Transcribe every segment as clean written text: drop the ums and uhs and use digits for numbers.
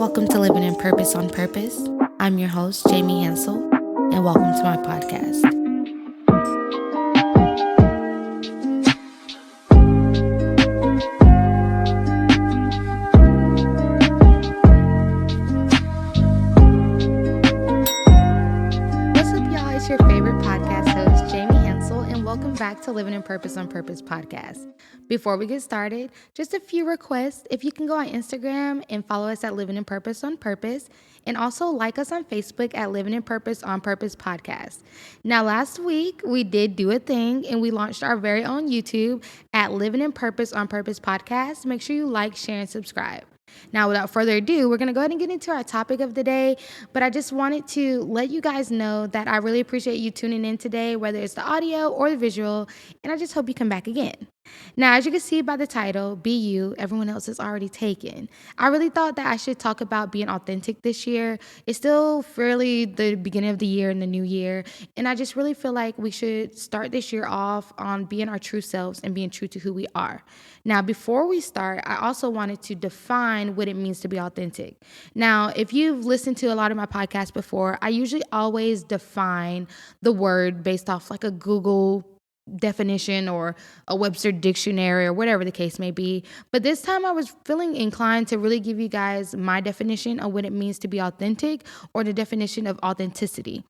Welcome to Living in Purpose on Purpose. I'm your host, Jamie Hansel, and welcome to my podcast. What's up, y'all? It's your favorite podcast host, Jamie Hansel, and welcome back to Living in Purpose on Purpose podcast. Before we get started, just a few requests. If you can go on Instagram and follow us at Living in Purpose on Purpose, and also like us on Facebook at Living in Purpose on Purpose podcast. Now, last week, we did do a thing, and we launched our very own YouTube at Living in Purpose on Purpose podcast. Make sure you like, share, and subscribe. Now, without further ado, we're going to go ahead and get into our topic of the day, but I just wanted to let you guys know that I really appreciate you tuning in today, whether it's the audio or the visual, and I just hope you come back again. Now, as you can see by the title, Be You, Everyone Else is Already Taken. I really thought that I should talk about being authentic this year. It's still fairly the beginning of the year and the new year, and I just really feel like we should start this year off on being our true selves and being true to who we are. Now, before we start, I also wanted to define what it means to be authentic. Now, if you've listened to a lot of my podcasts before, I usually always define the word based off like a Google definition or a Webster dictionary or whatever the case may be. But this time I was feeling inclined to really give you guys my definition of what it means to be authentic, or the definition of authenticity.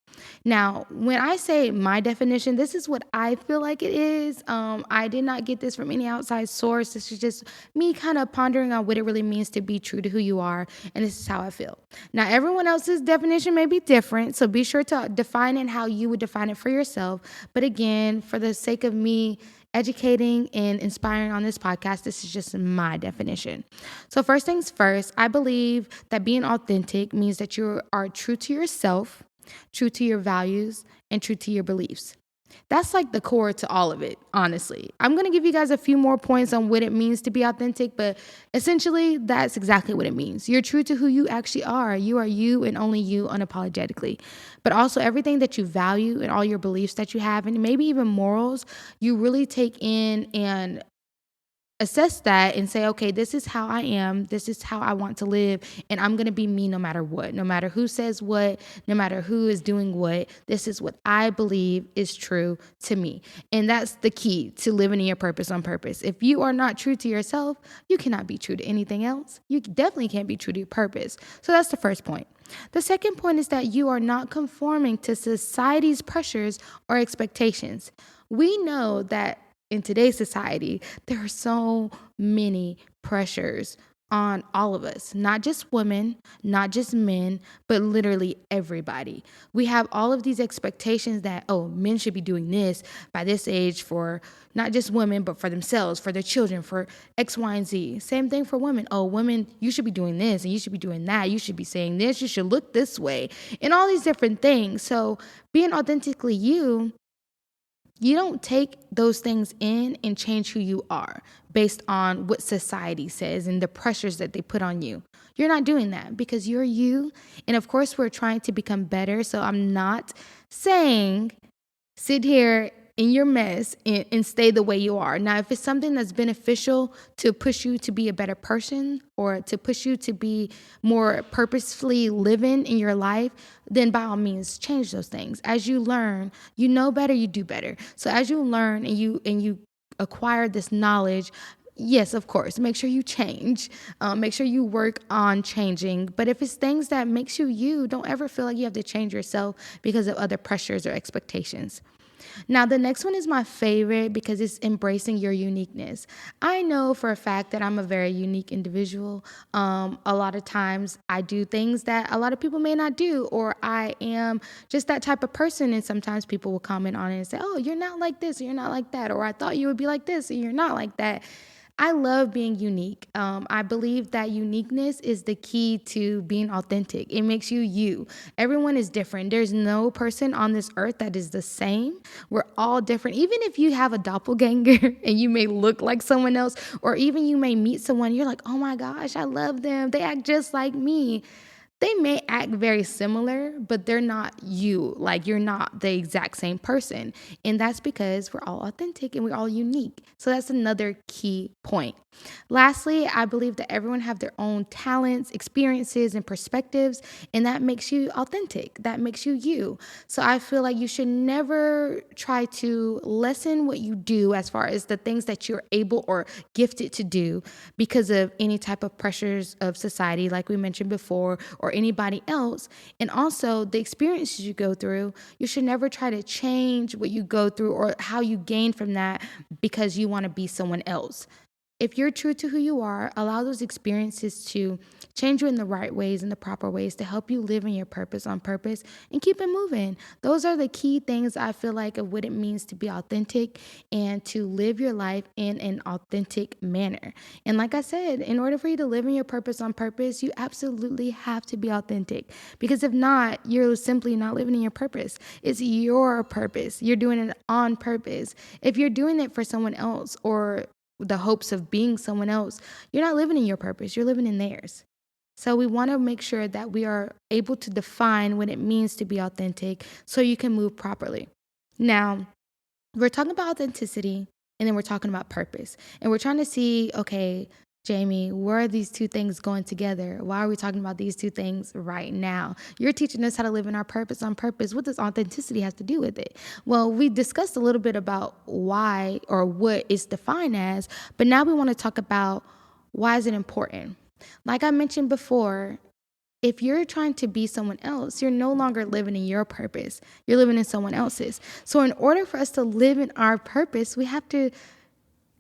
Now, when I say my definition, this is what I feel like it is. I did not get this from any outside source. This is just me kind of pondering on what it really means to be true to who you are. And this is how I feel. Now, everyone else's definition may be different, so be sure to define it how you would define it for yourself. But again, for the sake of me educating and inspiring on this podcast, this is just my definition. So first things first, I believe that being authentic means that you are true to yourself, true to your values, and true to your beliefs. That's like the core to all of it, honestly. I'm going to give you guys a few more points on what it means to be authentic, but essentially that's exactly what it means. You're true to who you actually are. You are you and only you unapologetically. But also everything that you value and all your beliefs that you have, and maybe even morals, you really take in and assess that and say, okay, this is how I am. This is how I want to live. And I'm going to be me no matter what, no matter who says what, no matter who is doing what. This is what I believe is true to me. And that's the key to living in your purpose on purpose. If you are not true to yourself, you cannot be true to anything else. You definitely can't be true to your purpose. So that's the first point. The second point is that you are not conforming to society's pressures or expectations. We know that in today's society, there are so many pressures on all of us, not just women, not just men, but literally everybody. We have all of these expectations that, men should be doing this by this age for not just women, but for themselves, for their children, for X, Y, and Z. Same thing for women. Women, you should be doing this and you should be doing that. You should be saying this. You should look this way and all these different things. So being authentically you don't take those things in and change who you are based on what society says and the pressures that they put on you. You're not doing that because you're you. And of course, we're trying to become better. So I'm not saying sit here in your mess and stay the way you are. Now, if it's something that's beneficial to push you to be a better person or to push you to be more purposefully living in your life, then by all means, change those things. As you learn, you know better, you do better. So as you learn and you acquire this knowledge, yes, of course, make sure you change. Make sure you work on changing. But if it's things that makes you, don't ever feel like you have to change yourself because of other pressures or expectations. Now, the next one is my favorite because it's embracing your uniqueness. I know for a fact that I'm a very unique individual. A lot of times I do things that a lot of people may not do, or I am just that type of person. And sometimes people will comment on it and say, you're not like this, or you're not like that, or I thought you would be like this, and you're not like that. I love being unique. I believe that uniqueness is the key to being authentic. It makes you you. Everyone is different. There's no person on this earth that is the same. We're all different. Even if you have a doppelganger and you may look like someone else, or even you may meet someone, you're like, oh my gosh, I love them. They act just like me. they may act very similar, but they're not you. Like, you're not the exact same person. And that's because we're all authentic and we're all unique. So that's another key point. Lastly, I believe that everyone have their own talents, experiences, and perspectives, and that makes you authentic. That makes you you. So I feel like you should never try to lessen what you do as far as the things that you're able or gifted to do because of any type of pressures of society, like we mentioned before, or anybody else. And also the experiences you go through, you should never try to change what you go through or how you gain from that because you want to be someone else. If you're true to who you are, allow those experiences to change you in the right ways and the proper ways to help you live in your purpose on purpose and keep it moving. Those are the key things I feel like of what it means to be authentic and to live your life in an authentic manner. And like I said, in order for you to live in your purpose on purpose, you absolutely have to be authentic, because if not, you're simply not living in your purpose. It's your purpose. You're doing it on purpose. If you're doing it for someone else or the hopes of being someone else, you're not living in your purpose, you're living in theirs. So we want to make sure that we are able to define what it means to be authentic so you can move properly. Now, we're talking about authenticity and then we're talking about purpose. And we're trying to see, okay, Jamie, where are these two things going together? Why are we talking about these two things right now? You're teaching us how to live in our purpose on purpose. What does authenticity have to do with it? Well, we discussed a little bit about why or what it's defined as, but now we want to talk about why is it important? Like I mentioned before, if you're trying to be someone else, you're no longer living in your purpose. You're living in someone else's. So in order for us to live in our purpose, we have to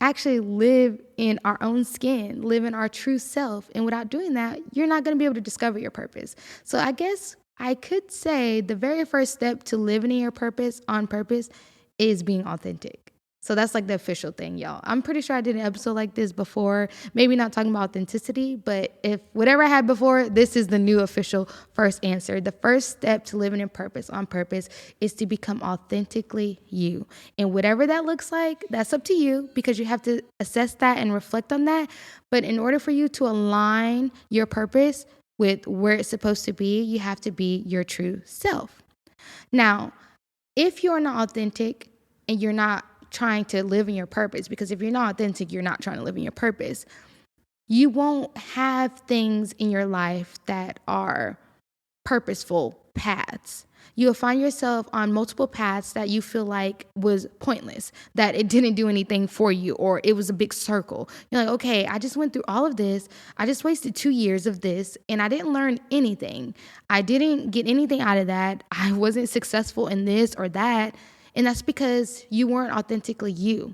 actually live in our own skin, live in our true self. And without doing that, you're not going to be able to discover your purpose. So I guess I could say the very first step to living in your purpose on purpose is being authentic. So that's like the official thing, y'all. I'm pretty sure I did an episode like this before, maybe not talking about authenticity, but if whatever I had before, this is the new official first answer. The first step to living in purpose on purpose is to become authentically you. And whatever that looks like, that's up to you, because you have to assess that and reflect on that. But in order for you to align your purpose with where it's supposed to be, you have to be your true self. Now, if you're not authentic and you're not trying to live in your purpose, because if you're not authentic, you're not trying to live in your purpose, you won't have things in your life that are purposeful paths. You'll find yourself on multiple paths that you feel like was pointless, that it didn't do anything for you, or it was a big circle. You're like, okay, I just went through all of this. I just wasted 2 years of this and I didn't learn anything. I didn't get anything out of that. I wasn't successful in this or that. And that's because you weren't authentically you.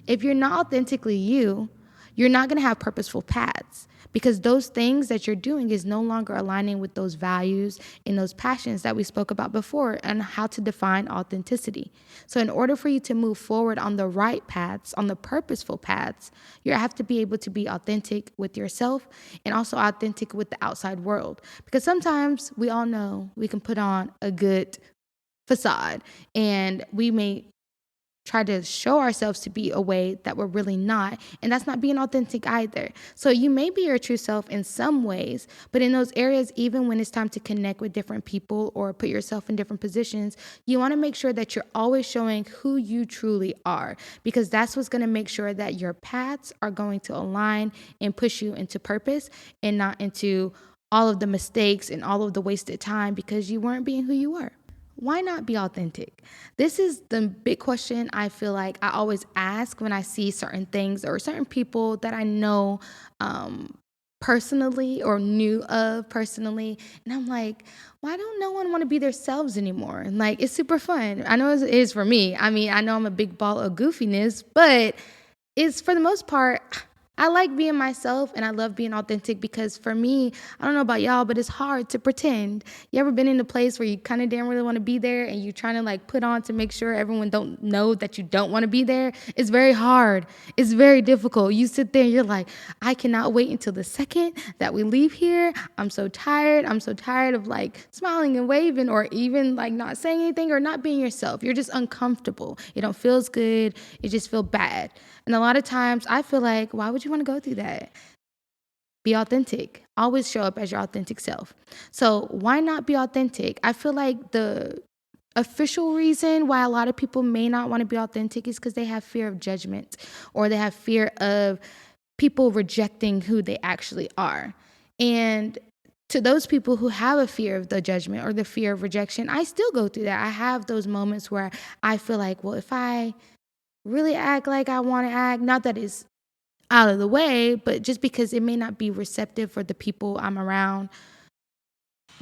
If you're not authentically you, you're not going to have purposeful paths, because those things that you're doing is no longer aligning with those values and those passions that we spoke about before and how to define authenticity. So in order for you to move forward on the right paths, on the purposeful paths, you have to be able to be authentic with yourself and also authentic with the outside world. Because sometimes we all know we can put on a good facade and we may try to show ourselves to be a way that we're really not, and that's not being authentic either. So you may be your true self in some ways, but in those areas, even when it's time to connect with different people or put yourself in different positions, you want to make sure that you're always showing who you truly are, because that's what's going to make sure that your paths are going to align and push you into purpose and not into all of the mistakes and all of the wasted time because you weren't being who you were. Why not be authentic? This is the big question I feel like I always ask when I see certain things or certain people that I know personally or knew of personally. And I'm like, why don't no one want to be themselves anymore? And like, it's super fun. I know it is for me. I mean, I know I'm a big ball of goofiness, but it's for the most part, I like being myself and I love being authentic, because for me, I don't know about y'all, but it's hard to pretend. You ever been in a place where you kind of didn't really want to be there and you're trying to like put on to make sure everyone don't know that you don't want to be there? It's very hard. It's very difficult. You sit there and you're like, I cannot wait until the second that we leave here. I'm so tired. I'm so tired of like smiling and waving or even like not saying anything or not being yourself. You're just uncomfortable. It don't feel good. It just feels bad. And a lot of times I feel like, why would you want to go through that? be authentic. Always show up as your authentic self. So why not be authentic? I feel like the official reason why a lot of people may not want to be authentic is because they have fear of judgment, or they have fear of people rejecting who they actually are. And to those people who have a fear of the judgment or the fear of rejection, I still go through that. I have those moments where I feel like, well, if I really act like I want to act, not that it's out of the way, but just because it may not be receptive for the people I'm around,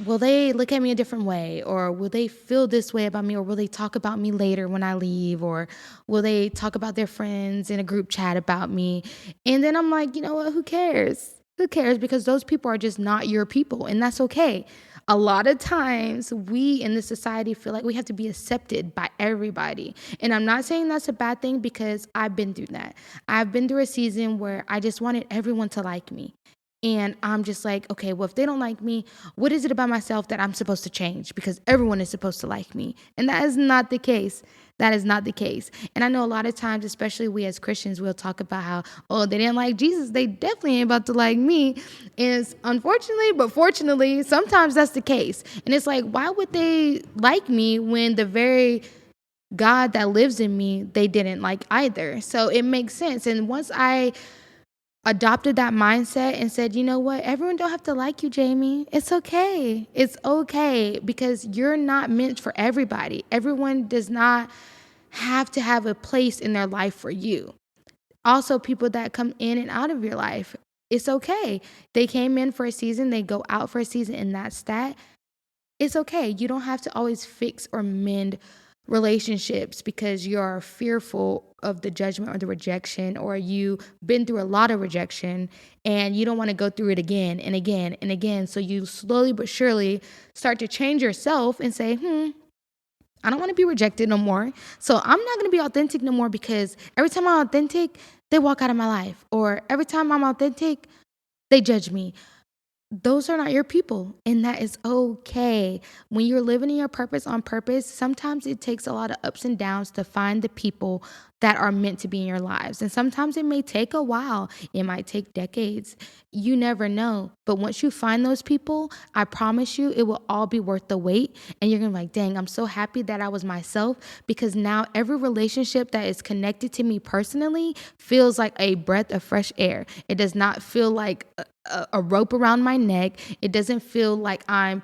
will they look at me a different way, or will they feel this way about me, or will they talk about me later when I leave, or will they talk about their friends in a group chat about me? And then I'm like, you know what, who cares? Who cares? Because those people are just not your people, and that's okay. A lot of times we in this society feel like we have to be accepted by everybody. And I'm not saying that's a bad thing, because I've been through that. I've been through a season where I just wanted everyone to like me. And I'm just like, okay, well, if they don't like me, what is it about myself that I'm supposed to change? Because everyone is supposed to like me. And that is not the case. That is not the case. And I know a lot of times, especially we as Christians, we'll talk about how, oh, they didn't like Jesus, they definitely ain't about to like me. And unfortunately, but fortunately, sometimes that's the case. And it's like, why would they like me when the very God that lives in me, they didn't like either? So it makes sense. And once I adopted that mindset and said, you know what, everyone don't have to like you, Jamie. It's okay. It's okay, because you're not meant for everybody. Everyone does not have to have a place in their life for you. Also, people that come in and out of your life, it's okay. They came in for a season, they go out for a season, and that's that. It's okay. You don't have to always fix or mend relationships because you're fearful of the judgment or the rejection, or you've been through a lot of rejection and you don't want to go through it again and again and again. So you slowly but surely start to change yourself and say, I don't want to be rejected no more. So I'm not going to be authentic no more, because every time I'm authentic, they walk out of my life. Or every time I'm authentic, they judge me. Those are not your people, and that is okay. When you're living in your purpose on purpose, sometimes it takes a lot of ups and downs to find the people that are meant to be in your lives. And sometimes it may take a while. It might take decades. You never know. But once you find those people, I promise you, it will all be worth the wait. And you're going to be like, dang, I'm so happy that I was myself, because now every relationship that is connected to me personally feels like a breath of fresh air. It does not feel like a rope around my neck. It doesn't feel like I'm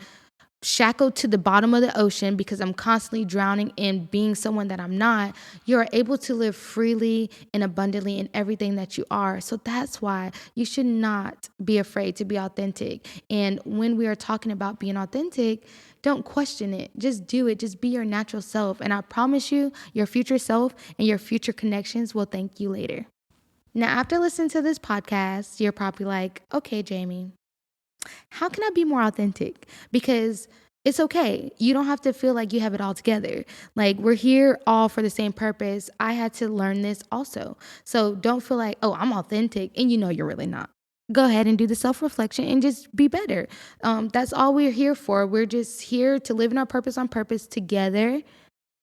shackled to the bottom of the ocean because I'm constantly drowning in being someone that I'm not. You're able to live freely and abundantly in everything that you are. So that's why you should not be afraid to be authentic. And when we are talking about being authentic, don't question it. Just do it. Just be your natural self. And I promise you, your future self and your future connections will thank you later. Now, after listening to this podcast, you're probably like, okay, Jamie, how can I be more authentic? Because it's okay. You don't have to feel like you have it all together. Like, we're here all for the same purpose. I had to learn this also. So don't feel like, oh, I'm authentic, and you know you're really not. Go ahead and do the self-reflection and just be better. That's all we're here for. We're just here to live in our purpose on purpose together.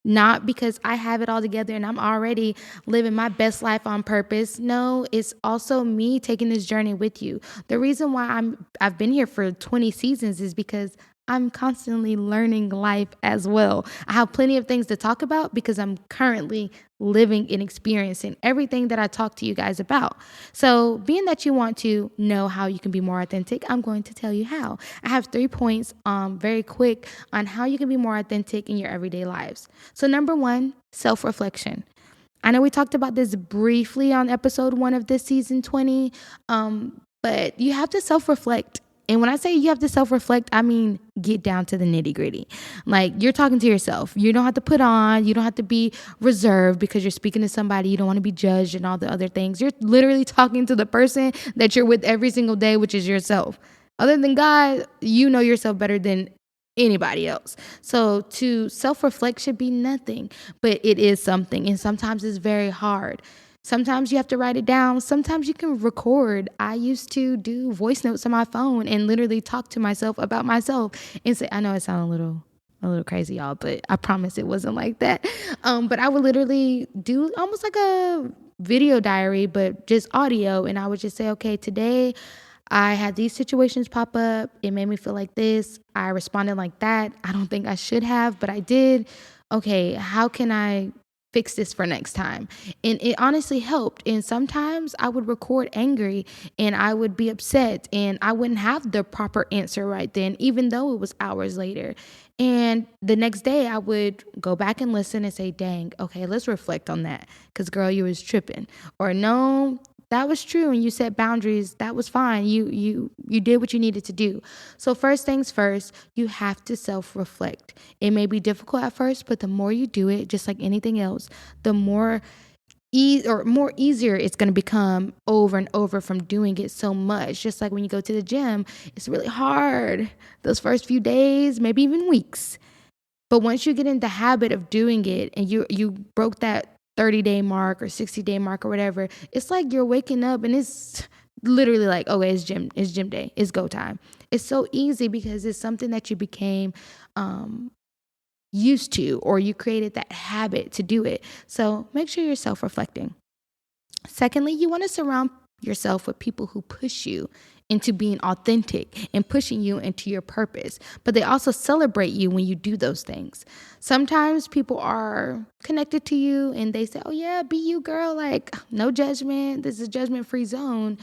Not because I have it all together and I'm already living my best life on purpose. No, it's also me taking this journey with you. The reason why I've been here for 20 seasons is because I'm constantly learning life as well. I have plenty of things to talk about because I'm currently living and experiencing everything that I talk to you guys about. So being that you want to know how you can be more authentic, I'm going to tell you how. I have 3 points, very quick, on how you can be more authentic in your everyday lives. So number 1, self-reflection. I know we talked about this briefly on episode 1 of this season 20, but you have to self-reflect. And when I say you have to self-reflect, I mean get down to the nitty-gritty. Like, you're talking to yourself. You don't have to put on. You don't have to be reserved because you're speaking to somebody. You don't want to be judged and all the other things. You're literally talking to the person that you're with every single day, which is yourself. Other than God, you know yourself better than anybody else. So to self-reflect should be nothing, but it is something. And sometimes it's very hard. Sometimes you have to write it down. Sometimes you can record. I used to do voice notes on my phone and literally talk to myself about myself and say, I know it sounds a little crazy, y'all, but I promise it wasn't like that. But I would literally do almost like a video diary, but just audio. And I would just say, okay, today I had these situations pop up. It made me feel like this. I responded like that. I don't think I should have, but I did. Okay, how can I fix this for next time? And it honestly helped. And sometimes I would record angry and I would be upset and I wouldn't have the proper answer right then, even though it was hours later. And the next day I would go back and listen and say, dang, okay, let's reflect on that. Because girl, you was tripping. Or no, that was true and you set boundaries. That was fine. You did what you needed to do. So first things first, you have to self-reflect. It may be difficult at first, but the more you do it, just like anything else, the more easier it's going to become over and over from doing it so much. Just like when you go to the gym, it's really hard those first few days, maybe even weeks. But once you get in the habit of doing it and you broke that 30-day mark or 60-day mark or whatever, it's like you're waking up and it's literally like, okay, it's gym day. It's go time. It's so easy because it's something that you became used to, or you created that habit to do it. So make sure you're self-reflecting. Secondly, you want to surround yourself with people who push you into being authentic and pushing you into your purpose, but they also celebrate you when you do those things. Sometimes people are connected to you and they say, oh yeah, be you, girl, like no judgment, this is a judgment-free zone,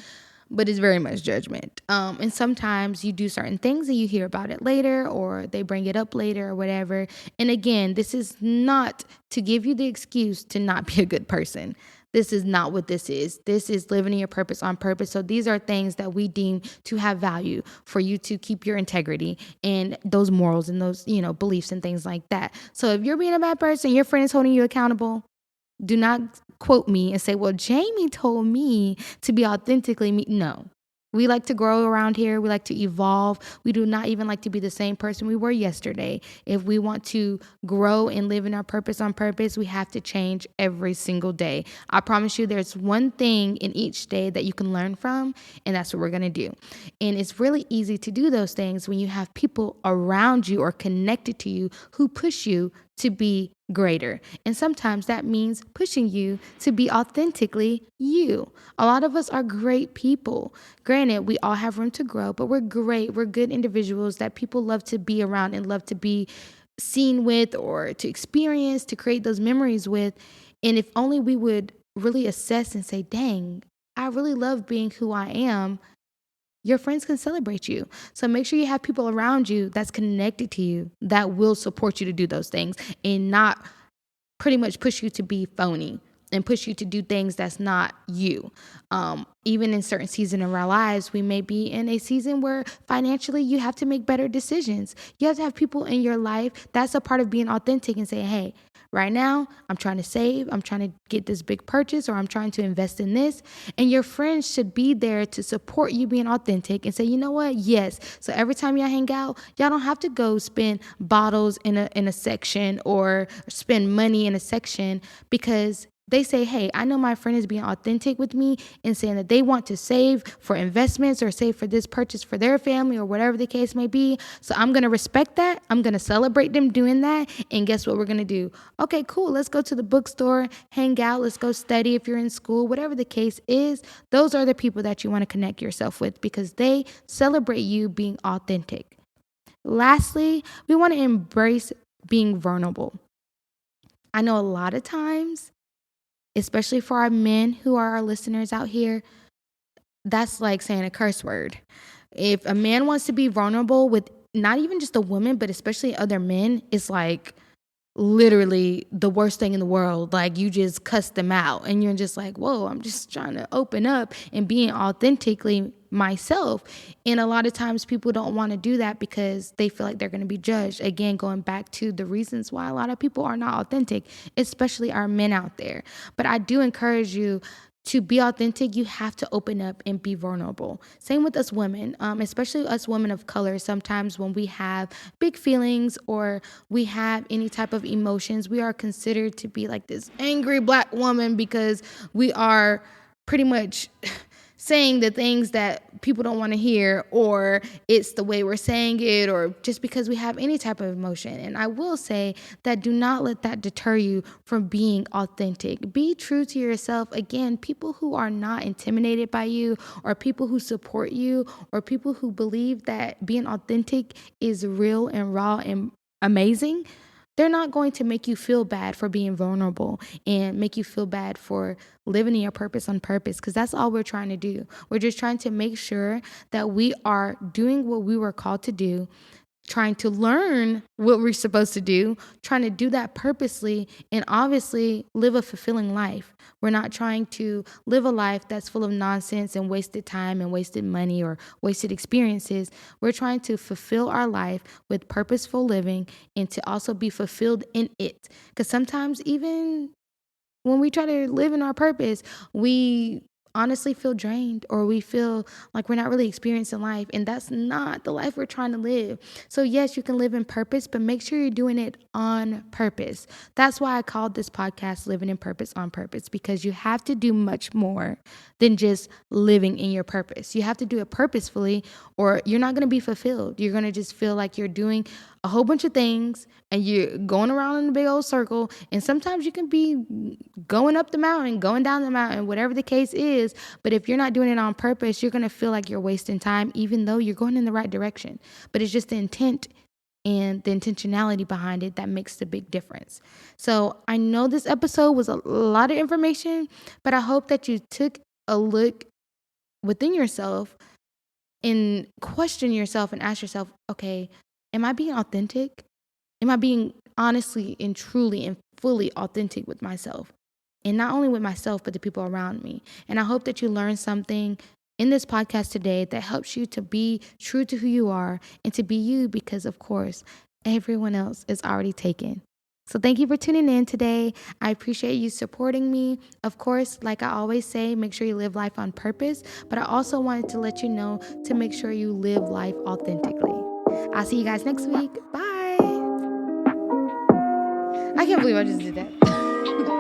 but it's very much judgment. And sometimes you do certain things and you hear about it later, or they bring it up later or whatever. And again, this is not to give you the excuse to not be a good person. This is not what this is. This is living in your purpose on purpose. So these are things that we deem to have value for you to keep your integrity and those morals and those, beliefs and things like that. So if you're being a bad person, your friend is holding you accountable, do not quote me and say, well, Jamie told me to be authentically me. No. We like to grow around here. We like to evolve. We do not even like to be the same person we were yesterday. If we want to grow and live in our purpose on purpose, we have to change every single day. I promise you there's one thing in each day that you can learn from, and that's what we're going to do. And it's really easy to do those things when you have people around you or connected to you who push you to be greater. And sometimes that means pushing you to be authentically you. A lot of us are great people. Granted, we all have room to grow, but we're great. We're good individuals that people love to be around and love to be seen with, or to experience, to create those memories with. And if only we would really assess and say, dang, I really love being who I am, your friends can celebrate you. So make sure you have people around you that's connected to you that will support you to do those things and not pretty much push you to be phony and push you to do things that's not you. Even in certain seasons of our lives, we may be in a season where financially you have to make better decisions. You have to have people in your life. That's a part of being authentic and say, hey, right now, I'm trying to save, I'm trying to get this big purchase, or I'm trying to invest in this. And your friends should be there to support you being authentic and say, you know what? Yes. So every time y'all hang out, y'all don't have to go spend bottles in a section or spend money in a section, because they say, hey, I know my friend is being authentic with me and saying that they want to save for investments or save for this purchase for their family or whatever the case may be. So I'm going to respect that. I'm going to celebrate them doing that. And guess what we're going to do? Okay, cool. Let's go to the bookstore, hang out. Let's go study if you're in school, whatever the case is. Those are the people that you want to connect yourself with because they celebrate you being authentic. Lastly, we want to embrace being vulnerable. I know a lot of times, especially for our men who are our listeners out here, that's like saying a curse word. If a man wants to be vulnerable with not even just a woman, but especially other men, it's like literally the worst thing in the world. Like you just cuss them out and you're just like, whoa, I'm just trying to open up and being authentically myself. And a lot of times people don't want to do that because they feel like they're going to be judged. Again, going back to the reasons why a lot of people are not authentic, especially our men out there. But I do encourage you to be authentic. You have to open up and be vulnerable. Same with us women, especially us women of color. Sometimes when we have big feelings or we have any type of emotions, we are considered to be like this angry Black woman because we are pretty much saying the things that people don't want to hear, or it's the way we're saying it, or just because we have any type of emotion. And I will say that do not let that deter you from being authentic. Be true to yourself. Again, people who are not intimidated by you, or people who support you, or people who believe that being authentic is real and raw and amazing, they're not going to make you feel bad for being vulnerable and make you feel bad for living in your purpose on purpose, because that's all we're trying to do. We're just trying to make sure that we are doing what we were called to do, trying to learn what we're supposed to do, trying to do that purposely, and obviously live a fulfilling life. We're not trying to live a life that's full of nonsense and wasted time and wasted money or wasted experiences. We're trying to fulfill our life with purposeful living and to also be fulfilled in it. Because sometimes even when we try to live in our purpose, we honestly feel drained, or we feel like we're not really experiencing life, and that's not the life we're trying to live. So yes, you can live in purpose, but make sure you're doing it on purpose. That's why I called this podcast Living in Purpose on Purpose, because you have to do much more than just living in your purpose. You have to do it purposefully, or you're not going to be fulfilled. You're going to just feel like you're doing a whole bunch of things and you're going around in a big old circle. And sometimes you can be going up the mountain, going down the mountain, whatever the case is. But if you're not doing it on purpose, you're going to feel like you're wasting time, even though you're going in the right direction. But it's just the intent and the intentionality behind it that makes the big difference. So I know this episode was a lot of information, but I hope that you took a look within yourself and question yourself and ask yourself, okay, am I being authentic? Am I being honestly and truly and fully authentic with myself? And not only with myself, but the people around me. And I hope that you learned something in this podcast today that helps you to be true to who you are and to be you, because of course, everyone else is already taken. So thank you for tuning in today. I appreciate you supporting me. Of course, like I always say, make sure you live life on purpose, but I also wanted to let you know to make sure you live life authentically. I'll see you guys next week. Bye. I can't believe I just did that.